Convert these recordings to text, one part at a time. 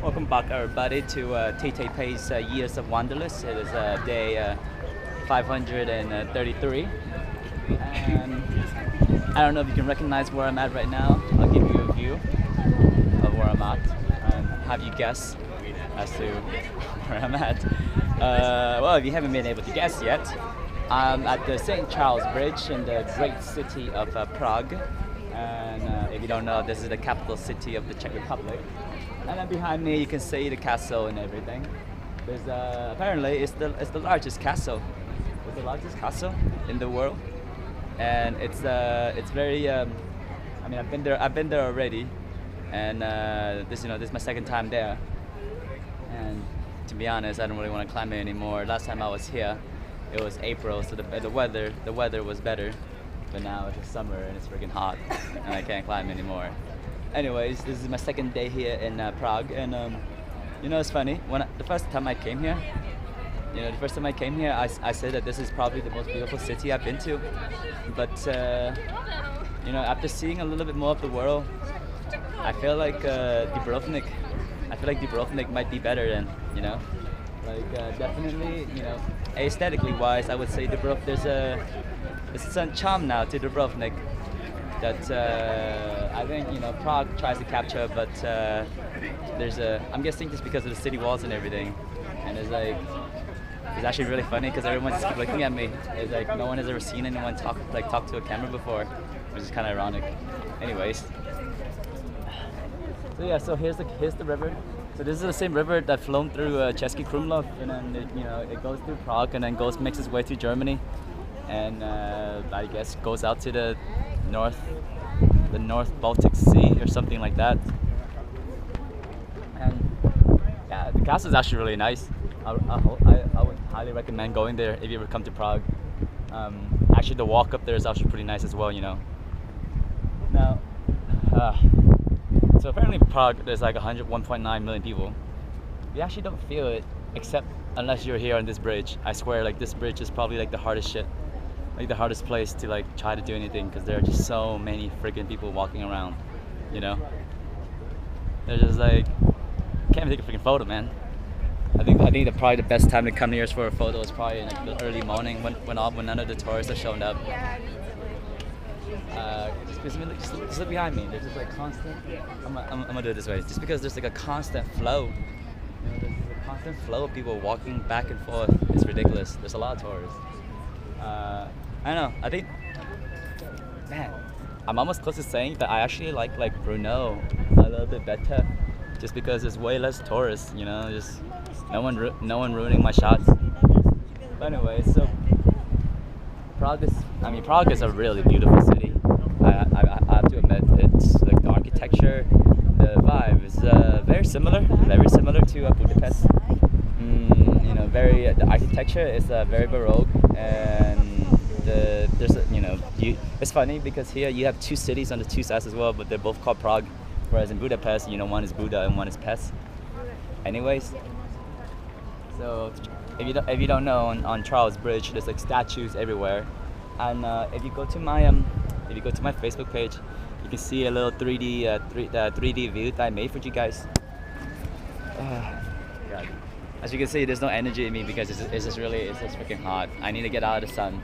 Welcome back, everybody, to TTP's Years of Wanderlust. It is day 533. I don't know if you can recognize where I'm at right now. I'll give you a view of where I'm at and have you guess as to where I'm at. Well, if you haven't been able to guess yet, I'm at the St. Charles Bridge in the great city of Prague. And if you don't know, this is the capital city of the Czech Republic. And then behind me, you can see the castle and everything. There's apparently it's the largest castle. It's the largest castle in the world, and it's very. I mean, I've been there already, and this is my second time there. And to be honest, I don't really want to climb it anymore. Last time I was here, it was April, so the weather was better. But now it's just summer and it's freaking hot, and I can't climb anymore. Anyways, this is my second day here in Prague, and it's funny. The first time I came here, I said that this is probably the most beautiful city I've been to. But after seeing a little bit more of the world, I feel like Dubrovnik might be better than definitely aesthetically wise. I would say there's some charm now to Dubrovnik that I think Prague tries to capture, but I'm guessing just because of the city walls and everything, and it's actually really funny because everyone's just looking at me. It's like no one has ever seen anyone talk to a camera before, which is kind of ironic. Anyways, so yeah, so here's the river. So this is the same river that flown through Český Krumlov, and then it goes through Prague and then makes its way to Germany, and I guess goes out to the North Baltic Sea or something like that. And yeah, the castle is actually really nice. I would highly recommend going there if you ever come to Prague. Actually, the walk up there is actually pretty nice as well. Now, so apparently in Prague there's like 1.9 million people. You actually don't feel it, except unless you're here on this bridge. I swear, this bridge is probably the hardest shit. The hardest place to try to do anything, because there are just so many freaking people walking around. They're just can't even take a freaking photo, man. I think probably the best time to come here for a photo is probably in the early morning when none of the tourists are showing up. Just look behind me. There's just constant. I'm gonna do it this way. Just because there's a constant flow. There's a constant flow of people walking back and forth. It's ridiculous. There's a lot of tourists. I don't know. I think, man, I'm almost close to saying that I actually like Brno a little bit better, just because there's way less tourists. Just no one ruining my shots. But anyway, so Prague is a really beautiful city. I have to admit, it's the architecture, the vibe is very similar to Budapest. The architecture is very baroque, and it's funny because here you have two cities on the two sides as well, but they're both called Prague, whereas in Budapest, one is Buda and one is Pest. Anyways, so if you don't know, on Charles Bridge there's statues everywhere, and if you go to my Facebook page, you can see a little 3D view that I made for you guys. God. As you can see, there's no energy in me because it's just freaking hot. I need to get out of the sun.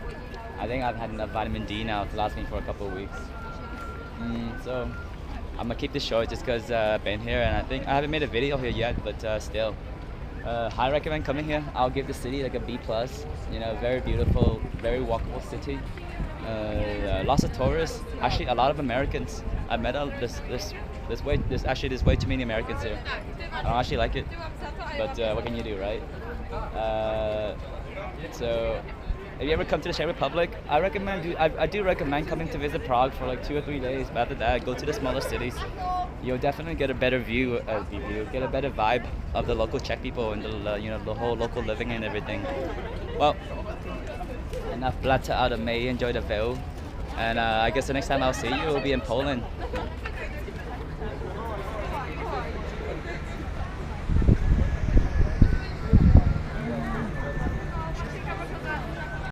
I think I've had enough vitamin D now to last me for a couple of weeks. So I'm gonna keep this short just because I've been here, and I think I haven't made a video here yet, but still, I recommend coming here. I'll give the city a B+. Very beautiful, very walkable city. Lots of tourists. Actually, a lot of Americans. I met there's way too many Americans here. I don't actually like it, but what can you do, right? So if you ever come to the Czech Republic, I do recommend coming to visit Prague for 2 or 3 days. But after that, go to the smaller cities. You'll definitely get a better get a better vibe of the local Czech people and the whole local living and everything. Well, enough blatter out of me. Enjoy the view, and I guess the next time I'll see you will be in Poland.